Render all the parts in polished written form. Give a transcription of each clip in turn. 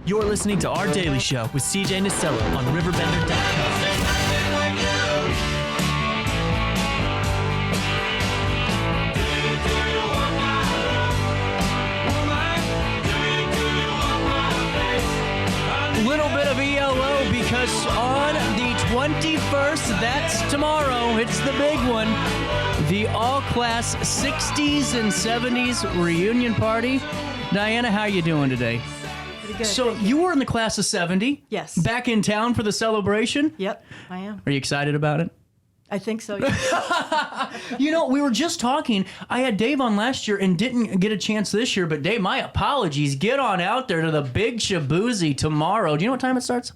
You're listening to Our Daily Show with CJ Nasello on RiverBender.com. Little bit of ELO because on the 21st, that's tomorrow, it's the big one, the all-class 60s and 70s reunion party. Diana, how you doing today? Pretty good. So you were in the class of 70? Yes. Back in town for the celebration? Yep, I am. Are you excited about it? I think so, yeah. You know, we were just talking. I had Dave on last year and didn't get a chance this year. But Dave, my apologies. Get on out there to the big Shabuzi tomorrow. Do you know what time it starts?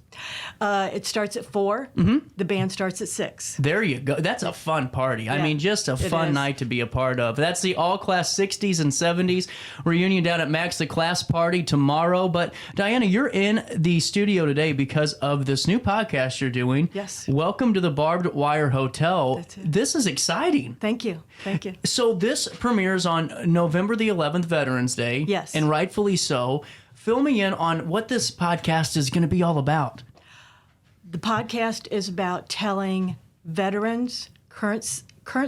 It starts at 4. Mm-hmm. The band starts at 6. There you go. That's a fun party. Yeah, I mean, just a fun night to be a part of. That's the all-class 60s and 70s reunion down at Max the Class Party tomorrow. But Diana, you're in the studio today because of this new podcast you're doing. Yes. Welcome to the Barbed Wire Hotel. That's it. This is exciting. Thank you. Thank you. So this premieres on November the 11th, Veterans Day. Yes. And rightfully so. Fill me in on what this podcast is going to be all about. The podcast is about telling veterans, current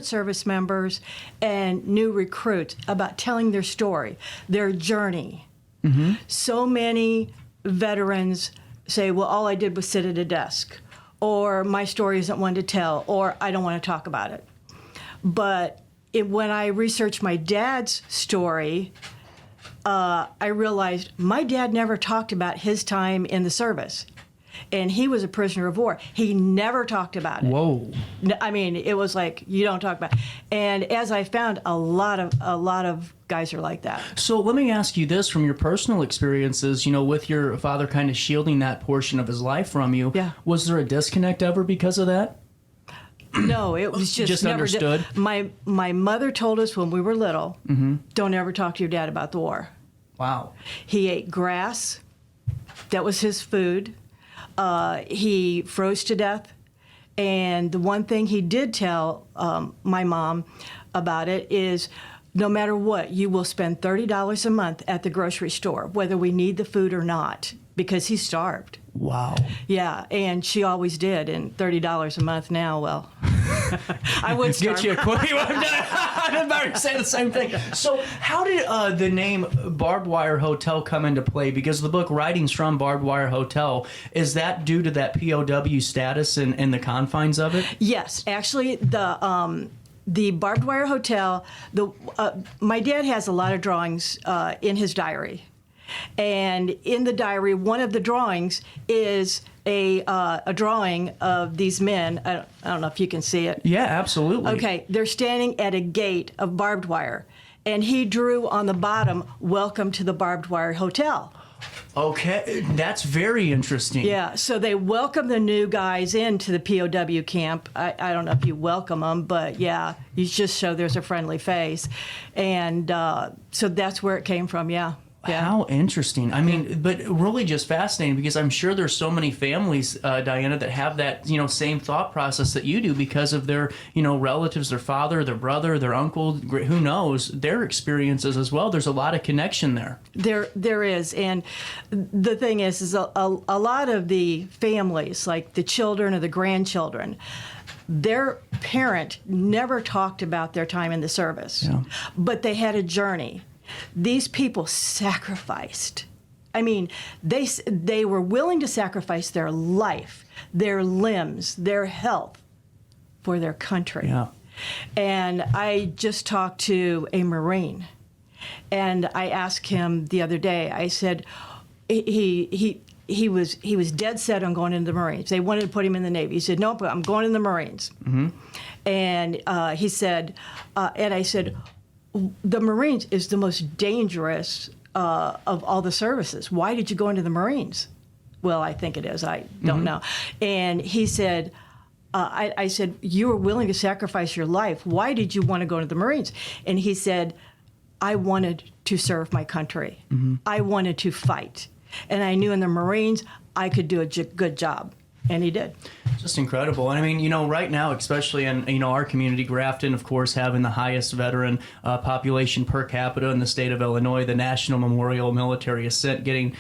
service members, and new recruits about telling their story, their journey. Mm-hmm. So many veterans say, well, all I did was sit at a desk, or my story isn't one to tell, or I don't want to talk about it. But when I researched my dad's story, I realized my dad never talked about his time in the service. And he was a prisoner of war. He never talked about it. Whoa. I mean, it was like, you don't talk about it. And as I found, a lot of guys are like that. So let me ask you this from your personal experiences, you know, with your father kind of shielding that portion of his life from you. Yeah. Was there a disconnect ever because of that? No, it was just never understood. My mother told us when we were little, don't ever talk to your dad about the war. Wow. He ate grass. That was his food. He froze to death. And the one thing he did tell my mom about it is, no matter what, you will spend $30 a month at the grocery store, whether we need the food or not, because he starved. Wow. Yeah, and she always did. And $30 a month now, well, I would starve. Get you a quickie. I'm about to say the same thing. So how did the name Barbed Wire Hotel come into play? Because the book Writings from Barbed Wire Hotel, is that due to that POW status and the confines of it? Yes, actually, the Barbed Wire Hotel, my dad has a lot of drawings in his diary. And in the diary, one of the drawings is a drawing of these men. I don't know if you can see it. Yeah, absolutely. Okay, they're standing at a gate of barbed wire. And he drew on the bottom, "Welcome to the Barbed Wire Hotel." Okay, that's very interesting. Yeah, so they welcome the new guys into the POW camp. I don't know if you welcome them, but yeah, you just show there's a friendly face. And so that's where it came from, yeah. Yeah. How interesting. I mean, but really just fascinating, because I'm sure there's so many families, Diana, that have that, you know, same thought process that you do because of their, you know, relatives, their father, their brother, their uncle, who knows, their experiences as well. There's a lot of connection there. There is. And the thing is a lot of the families, like the children or the grandchildren, their parent never talked about their time in the service, but they had a journey. These people sacrificed. I mean, they were willing to sacrifice their life, their limbs, their health for their country. Yeah. And I just talked to a Marine, and I asked him the other day, I said, he was dead set on going into the Marines. They wanted to put him in the Navy. He said, nope, I'm going in the Marines. Mm-hmm. And he said, and I said, the Marines is the most dangerous of all the services. Why did you go into the Marines? Well, I think it is. I don't know. And he said, I said, you were willing to sacrifice your life. Why did you want to go into the Marines? And he said, I wanted to serve my country. Mm-hmm. I wanted to fight. And I knew in the Marines I could do a good job. And he did. Just incredible. And I mean, right now, especially in, our community, Grafton, of course, having the highest veteran population per capita in the state of Illinois, the National Memorial Military Ascent getting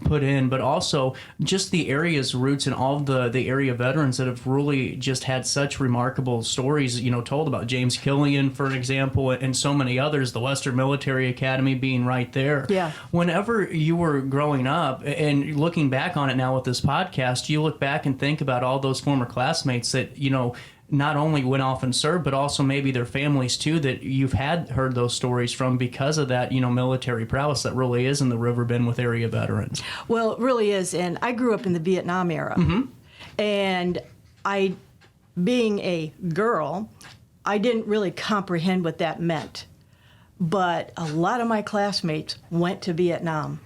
put in, but also just the area's roots and all the area veterans that have really just had such remarkable stories, told about. James Killian, for an example, and so many others, the Western Military Academy being right there. Yeah. Whenever you were growing up and looking back on it now with this podcast, you look back and think about all those former classmates that, not only went off and served, but also maybe their families too, that you've heard those stories from because of that, military prowess that really is in the Riverbend with area veterans. Well, it really is. And I grew up in the Vietnam era. And being a girl, I didn't really comprehend what that meant. But a lot of my classmates went to Vietnam.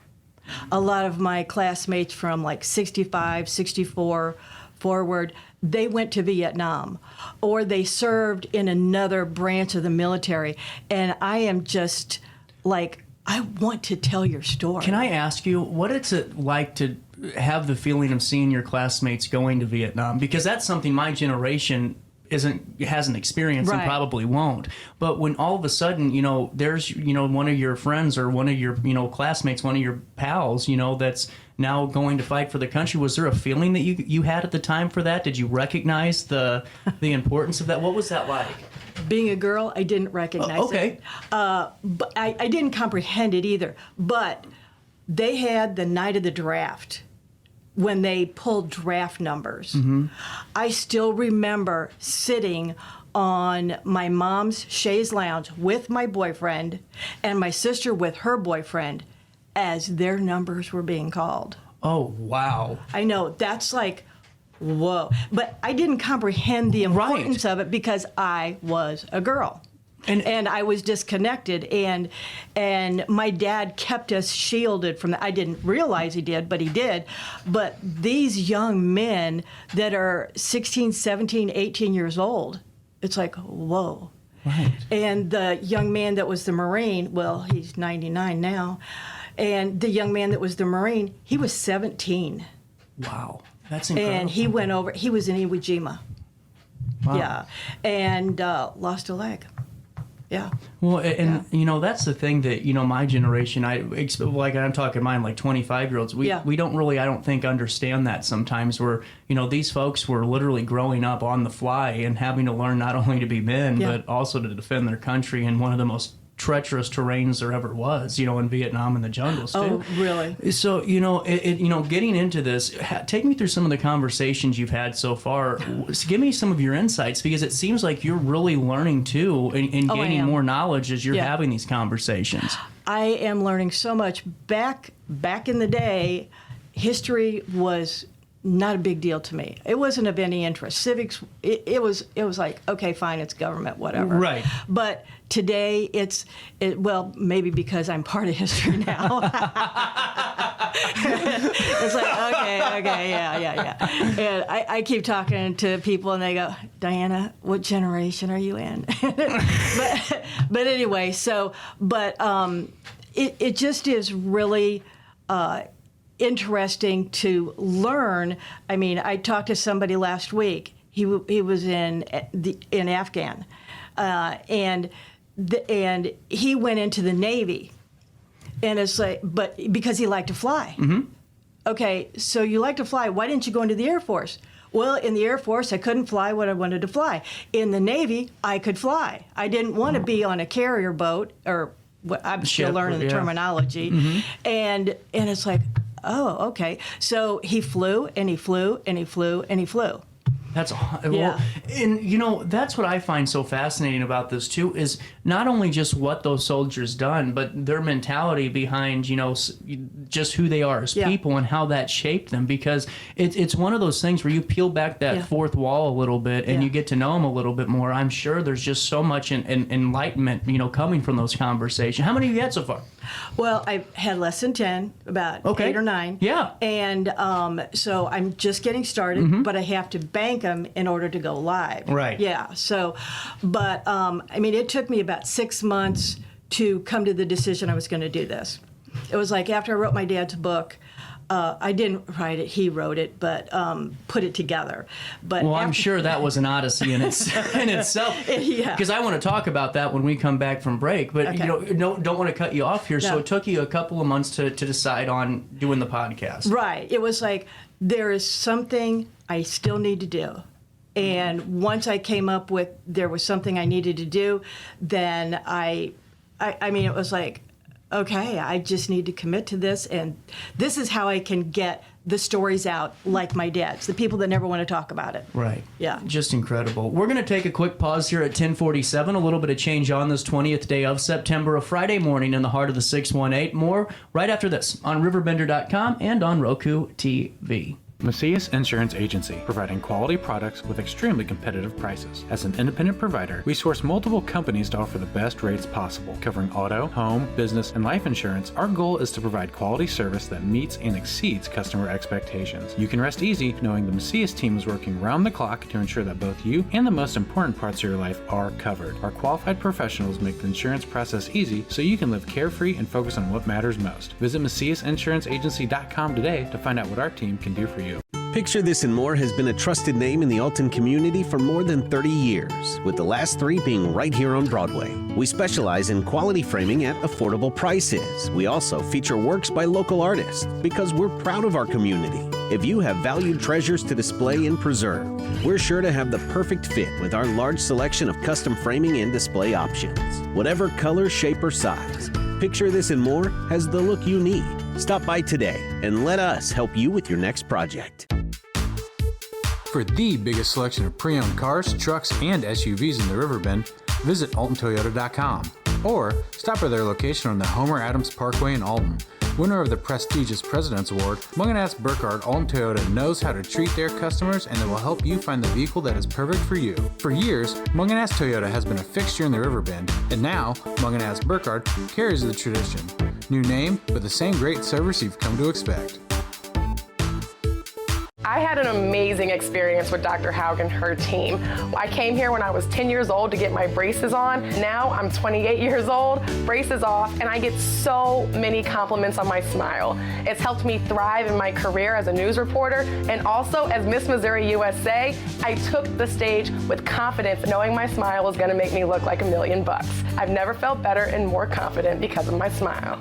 A lot of my classmates from like 65, 64 forward, they went to Vietnam, or they served in another branch of the military. And I am just like, I want to tell your story. Can I ask you, what is it like to have the feeling of seeing your classmates going to Vietnam? Because that's something my generation hasn't experienced and probably won't. But when all of a sudden, there's, one of your friends or one of your, classmates, one of your pals, that's now going to fight for the country, was there a feeling that you had at the time for that? Did you recognize the importance of that? What was that like? Being a girl, I didn't recognize it. But I didn't comprehend it either. But they had the night of the draft, when they pulled draft numbers. I still remember sitting on my mom's chaise lounge with my boyfriend and my sister with her boyfriend as their numbers were being called. Oh, wow. I know, that's like, whoa. But I didn't comprehend the importance of it because I was a girl. And I was disconnected, and my dad kept us shielded from that. I didn't realize he did, but he did. But these young men that are 16, 17, 18 years old, it's like, whoa. Right. And the young man that was the Marine, well, he's 99 now, and the young man that was the Marine, he was 17. Wow. That's incredible. And he went over, he was in Iwo Jima. Wow. Yeah. And lost a leg. Yeah. Well, and that's the thing that my generation, I'm talking mine, like 25-year-olds. We don't really, I don't think, understand that sometimes. Where these folks were literally growing up on the fly and having to learn not only to be men but also to defend their country in one of the most treacherous terrains there ever was, in Vietnam and the jungles too. Oh, really? So, getting into this, take me through some of the conversations you've had so far. Give me some of your insights, because it seems like you're really learning too and gaining more knowledge as you're having these conversations. I am learning so much. Back in the day, history was not a big deal to me. It wasn't of any interest. Civics, it was like, okay, fine, it's government, whatever. Right. But today, well, maybe because I'm part of history now. It's like, okay, yeah. And I keep talking to people, and they go, Diana, what generation are you in? but anyway, it just is really interesting to learn. I mean, I talked to somebody last week. He was in Afghan, and he went into the Navy, and it's like, but because he liked to fly. Okay, so you like to fly. Why didn't you go into the Air Force? Well, in the Air Force, I couldn't fly what I wanted to fly. In the Navy, I could fly. I didn't want to be on a carrier boat, or I'm still learning the terminology, and it's like, oh, okay. So he flew, and he flew, and he flew, and he flew. That's well, and that's what I find so fascinating about this too, is not only just what those soldiers done, but their mentality behind just who they are as people and how that shaped them. Because it's one of those things where you peel back that fourth wall a little bit and you get to know them a little bit more. I'm sure there's just so much enlightenment coming from those conversations. How many have you had so far? Well, I've had less than 10, about 8 or 9. Yeah. And so I'm just getting started, but I have to bank them in order to go live. Right. Yeah. So, but I mean, it took me about 6 months to come to the decision I was going to do this. It was like after I wrote my dad's book, I didn't write it; he wrote it, but put it together. But well, I'm sure that was an odyssey in itself. Yeah. Because I want to talk about that when we come back from break. But Okay. don't want to cut you off here. So No. it took you a couple of months to decide on doing the podcast. Right. It was like, there is something I still need to do. And once I came up with there was something I needed to do, then I mean, it was like, okay, I just need to commit to this. And this is how I can get the stories out like my dad's, the people that never want to talk about it. Right. Yeah. Just incredible. We're going to take a quick pause here at 10:47. A little bit of change on this 20th day of September, a Friday morning in the heart of the 618. More right after this on RiverBender.com and on Roku TV. Macias Insurance Agency, providing quality products with extremely competitive prices. As an independent provider, we source multiple companies to offer the best rates possible. Covering auto, home, business, and life insurance, our goal is to provide quality service that meets and exceeds customer expectations. You can rest easy knowing the Macias team is working round the clock to ensure that both you and the most important parts of your life are covered. Our qualified professionals make the insurance process easy so you can live carefree and focus on what matters most. Visit MaciasInsuranceAgency.com today to find out what our team can do for you. Picture This and More has been a trusted name in the Alton community for more than 30 years, with the last 3 being right here on Broadway. We specialize in quality framing at affordable prices. We also feature works by local artists because we're proud of our community. If you have valued treasures to display and preserve, we're sure to have the perfect fit with our large selection of custom framing and display options. Whatever color, shape, or size, Picture This and More has the look you need. Stop by today and let us help you with your next project. For the biggest selection of pre-owned cars, trucks, and SUVs in the Riverbend, visit untold.com or stop by their location on the Homer Adams Parkway in Alton. Winner of the prestigious President's Award, Munganast Burkhardt Alton Toyota knows how to treat their customers, and they will help you find the vehicle that is perfect for you. For years, Munganast Toyota has been a fixture in the Riverbend, and now Munganast Burkhardt carries the tradition. New name, but the same great service you've come to expect. I had an amazing experience with Dr. Haug and her team. I came here when I was 10 years old to get my braces on. Now I'm 28 years old, braces off, and I get so many compliments on my smile. It's helped me thrive in my career as a news reporter, and also as Miss Missouri USA, I took the stage with confidence, knowing my smile was gonna make me look like $1 million. I've never felt better and more confident because of my smile.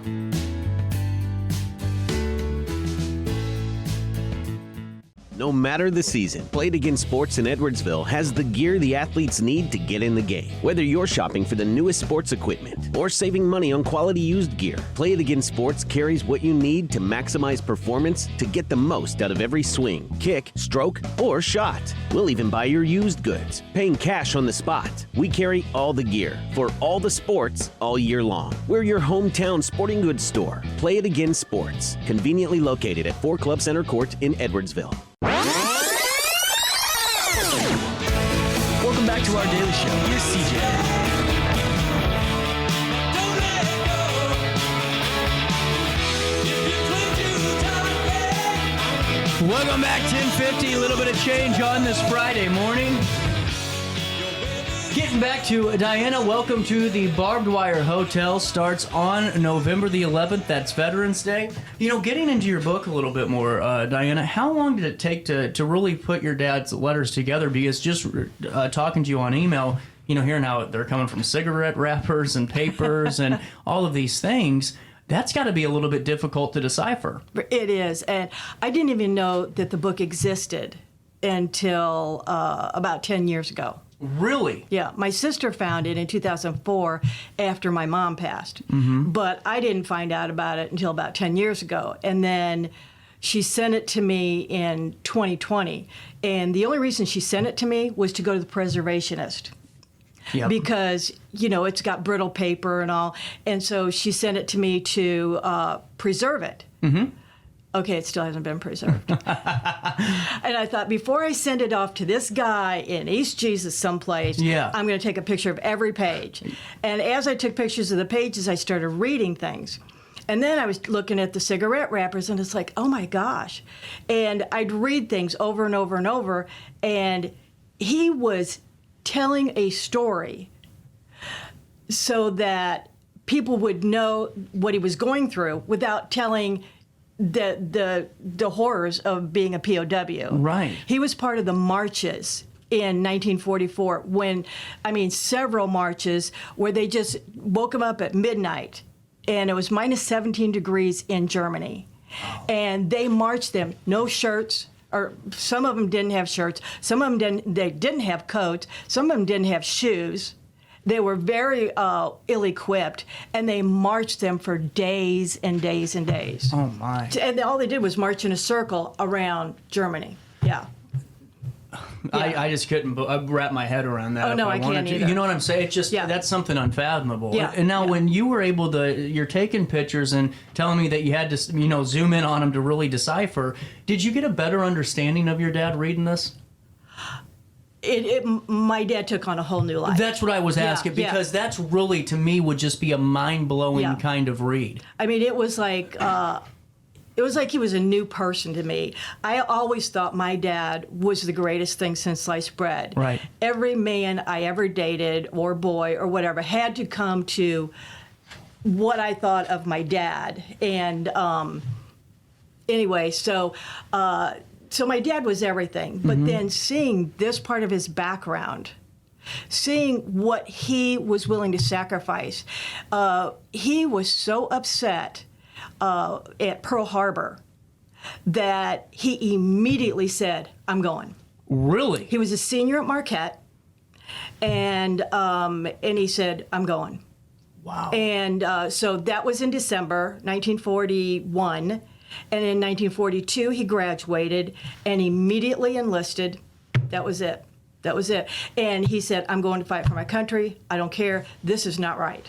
No matter the season, Play It Again Sports in Edwardsville has the gear the athletes need to get in the game. Whether you're shopping for the newest sports equipment or saving money on quality used gear, Play It Again Sports carries what you need to maximize performance to get the most out of every swing, kick, stroke, or shot. We'll even buy your used goods, paying cash on the spot. We carry all the gear for all the sports all year long. We're your hometown sporting goods store. Play It Again Sports, conveniently located at 4 Club Center Court in Edwardsville. Welcome back to our daily show. Here's CJ. Welcome back, 10:50. A little bit of change on this Friday morning. Getting back to Diana, welcome to the Barbed Wire Hotel. Starts on November the 11th. That's Veterans Day. You know, getting into your book a little bit more, Diana, how long did it take to really put your dad's letters together? Because just talking to you on email, you know, hearing how they're coming from cigarette wrappers and papers and all of these things, that's got to be a little bit difficult to decipher. It is. And I didn't even know that the book existed until about 10 years ago. Really? Yeah, my sister found it in 2004 after my mom passed. But I didn't find out about it until about 10 years ago. And then she sent it to me in 2020. And the only reason she sent it to me was to go to the preservationist. Yep. Because, you know, it's got brittle paper and all. And so she sent it to me to preserve it. Okay, it still hasn't been preserved. And I thought, before I send it off to this guy in East Jesus someplace, I'm going to take a picture of every page. And as I took pictures of the pages, I started reading things. And then I was looking at the cigarette wrappers, and it's like, oh my gosh. And I'd read things over and over and over, and he was telling a story so that people would know what he was going through without telling the horrors of being a POW. Right. He was part of the marches in 1944 several marches where they just woke him up at midnight and it was minus 17 degrees in Germany. Wow. And they marched them, no shirts, or some of them didn't have shirts, some of them didn't have coats, some of them didn't have shoes. They were very ill-equipped, and they marched them for days and days and days. Oh, my. And all they did was march in a circle around Germany. Yeah. I just couldn't wrap my head around that. Oh, no, I can't either. You know what I'm saying? It's just, Yeah. that's something unfathomable. Yeah. And now when you were able to, you're taking pictures and telling me that you had to, zoom in on them to really decipher, did you get a better understanding of your dad reading this? My dad took on a whole new life. That's what I was asking, because that's really, to me, would just be a mind-blowing kind of read. I mean, it was like he was a new person to me. I always thought my dad was the greatest thing since sliced bread. Right. Every man I ever dated, or boy, or whatever, had to come to what I thought of my dad. And anyway, so my dad was everything. But then seeing this part of his background, seeing what he was willing to sacrifice, he was so upset at Pearl Harbor that he immediately said, "I'm going." Really? He was a senior at Marquette, and he said, "I'm going." Wow. And so that was in December 1941. And in 1942, he graduated and immediately enlisted. That was it. That was it. And he said, "I'm going to fight for my country. I don't care. This is not right."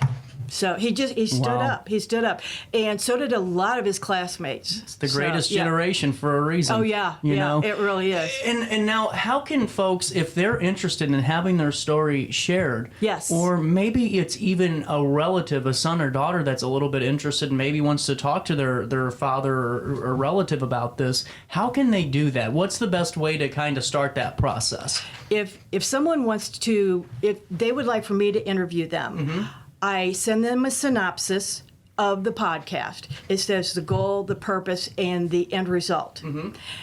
So he stood up. He stood up. And so did a lot of his classmates. It's the greatest generation for a reason. Oh, yeah. You know? It really is. And now, how can folks, if they're interested in having their story shared, Yes. or maybe it's even a relative, a son or daughter that's a little bit interested and maybe wants to talk to their father or relative about this, how can they do that? What's the best way to kind of start that process? If someone wants to, if they would like for me to interview them, I send them a synopsis of the podcast. It says the goal, the purpose, and the end result.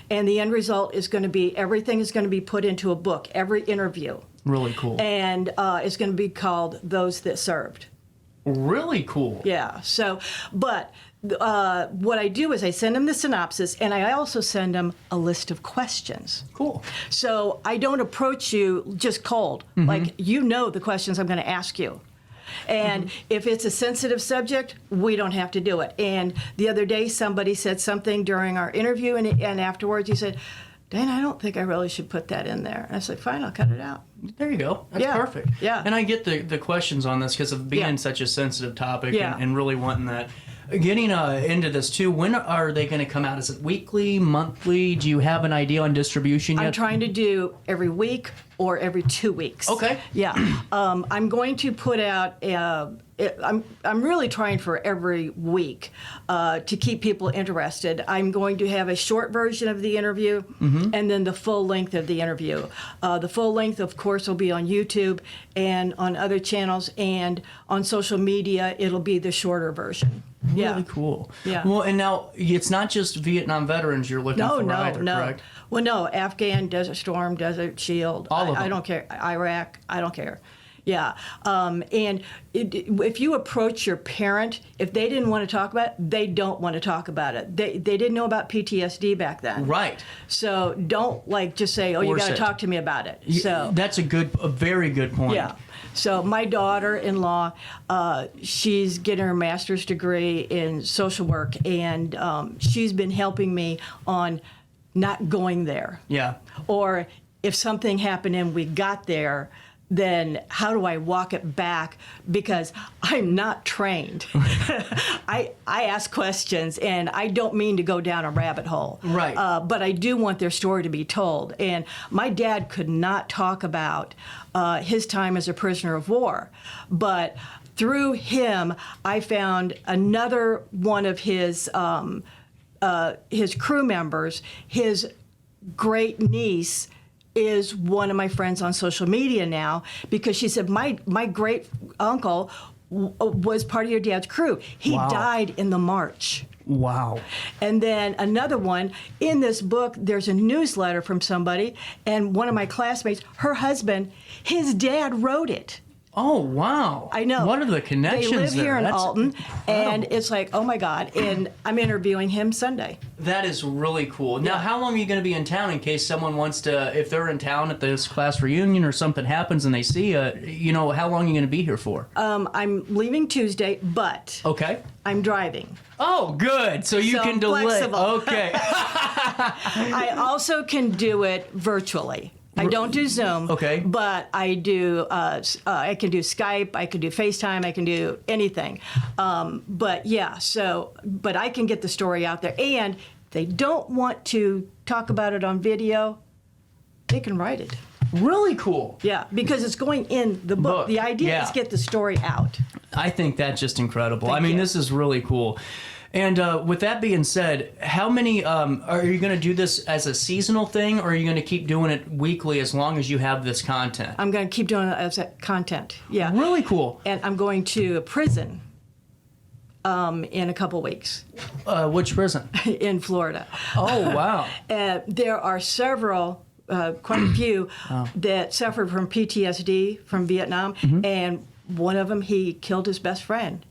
And the end result is going to be, everything is going to be put into a book, every interview. Really cool. And it's going to be called Those That Served. Really cool. Yeah. So, but what I do is I send them the synopsis, and I also send them a list of questions. Cool. So I don't approach you just cold. Like, you know the questions I'm going to ask you. And if it's a sensitive subject, we don't have to do it. And the other day, somebody said something during our interview, and afterwards he said, "Dana, I don't think I really should put that in there." And I said, "Fine, I'll cut it out." There you go. That's perfect. Yeah. And I get the questions on this because of being such a sensitive topic and really wanting that. Getting into this too, when are they going to come out? Is it weekly, monthly? Do you have an idea on distribution yet? I'm trying to do every week or every 2 weeks. Okay. Yeah. I'm going to put out, I'm really trying for every week to keep people interested. I'm going to have a short version of the interview and then the full length of the interview. The full length, of course, will be on YouTube and on other channels, and on social media, it'll be the shorter version. Really cool. Yeah. Well, and now it's not just Vietnam veterans you're looking for either, correct? Well, no, Afghan, Desert Storm, Desert Shield. All of them. I don't care. Iraq, I don't care. Yeah. And if you approach your parent, if they didn't want to talk about it, they don't want to talk about it. They didn't know about PTSD back then. Right. So don't just say, "Oh, you got to talk to me about it." So that's a very good point. yeah. So my daughter-in-law, she's getting her master's degree in social work, and she's been helping me on not going there. Yeah. Or if something happened and we got there, then how do I walk it back? Because I'm not trained. I ask questions, and I don't mean to go down a rabbit hole. Right. But I do want their story to be told. And my dad could not talk about his time as a prisoner of war. But through him, I found another one of his crew members, his great niece, is one of my friends on social media now, because she said, my great uncle was part of your dad's crew. He died in the march. Wow. And then another one, in this book, there's a newsletter from somebody, and one of my classmates, her husband, his dad wrote it. Oh, wow. I know. What are the connections They live there? here in That's Alton, incredible. and it's like, oh my God. And I'm interviewing him Sunday. That is really cool. Now, Yeah. how long are you going to be in town in case someone wants to, if they're in town at this class reunion or something happens and they see you, how long are you going to be here for? I'm leaving Tuesday, but Okay. I'm driving. Oh, good. So you So can I'm delay. flexible. Okay. I also can do it virtually. I don't do Zoom. Okay. But I do. I can do Skype. I can do FaceTime. I can do anything. But yeah. But I can get the story out there. And if they don't want to talk about it on video, they can write it. Really cool. Yeah, because it's going in the book. The idea is get the story out. I think that's just incredible. Thank you. This is really cool. And with that being said, how many are you going to do this as a seasonal thing, or are you going to keep doing it weekly as long as you have this content? I'm going to keep doing it as content. Yeah. Really cool. And I'm going to a prison in a couple weeks Which prison? in Florida. Oh, wow. There are several, quite a few, that suffered from PTSD from Vietnam, and one of them, he killed his best friend.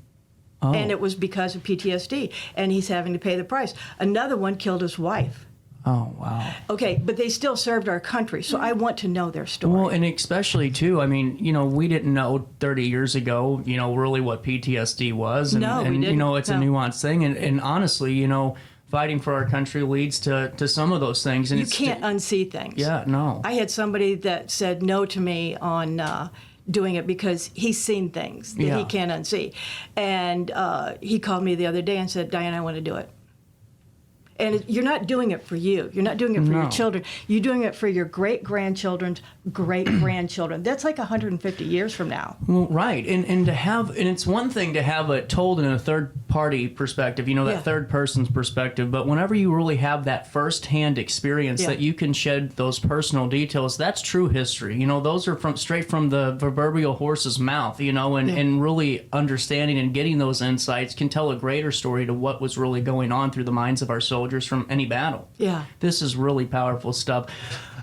And it was because of PTSD, and he's having to pay the price. Another one killed his wife. Oh, wow. Okay, but they still served our country, so I want to know their story. Well, and especially, too, we didn't know 30 years ago, really what PTSD was. And, No, we and didn't. it's a No. nuanced thing. And honestly, fighting for our country leads to some of those things. And you can't unsee things. Yeah, no. I had somebody that said no to me on doing it because he's seen things that Yeah. he can't unsee. And he called me the other day and said, Diane, I want to do it. And you're not doing it for you. You're not doing it for No. your children. You're doing it for your great-grandchildren's great-grandchildren. That's like 150 years from now. Well, right, and it's one thing to have it told in a third party perspective, that Yeah. third person's perspective, but whenever you really have that first-hand experience Yeah. that you can shed those personal details, that's true history. Those are straight from the proverbial horse's mouth, and really understanding and getting those insights can tell a greater story to what was really going on through the minds of our soldiers from any battle. Yeah. This is really powerful stuff.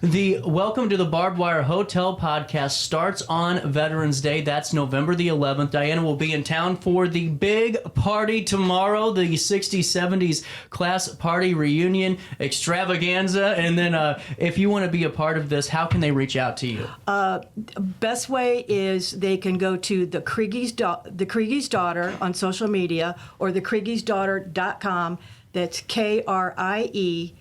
The Welcome to the Barbed Wire Hotel podcast starts on Veterans Day. That's November the 11th. Diana will be in town for the big party tomorrow, the 60s, 70s class party reunion extravaganza. And then if you want to be a part of this, how can they reach out to you? Best way is they can go to the Kriegie's Daughter on social media or thekriegiesdaughter.com. That's KRIEGIES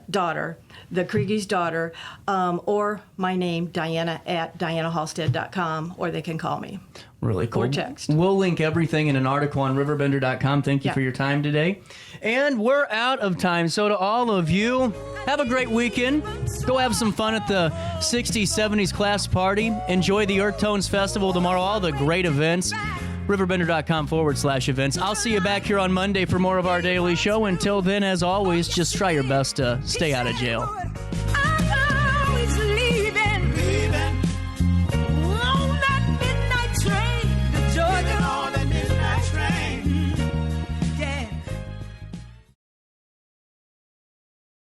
daughter, the Kriegie's Daughter, or my name, Diana, at DianaHalstead.com, or they can call me. Really cool. Or text. We'll link everything in an article on RiverBender.com. Thank you Yeah. for your time today. And we're out of time. So to all of you, have a great weekend. Go have some fun at the 60s, 70s class party. Enjoy the Earth Tones Festival tomorrow, all the great events. RiverBender.com/events. I'll see you back here on Monday for more of our daily show. Until then, as always, just try your best to stay out of jail.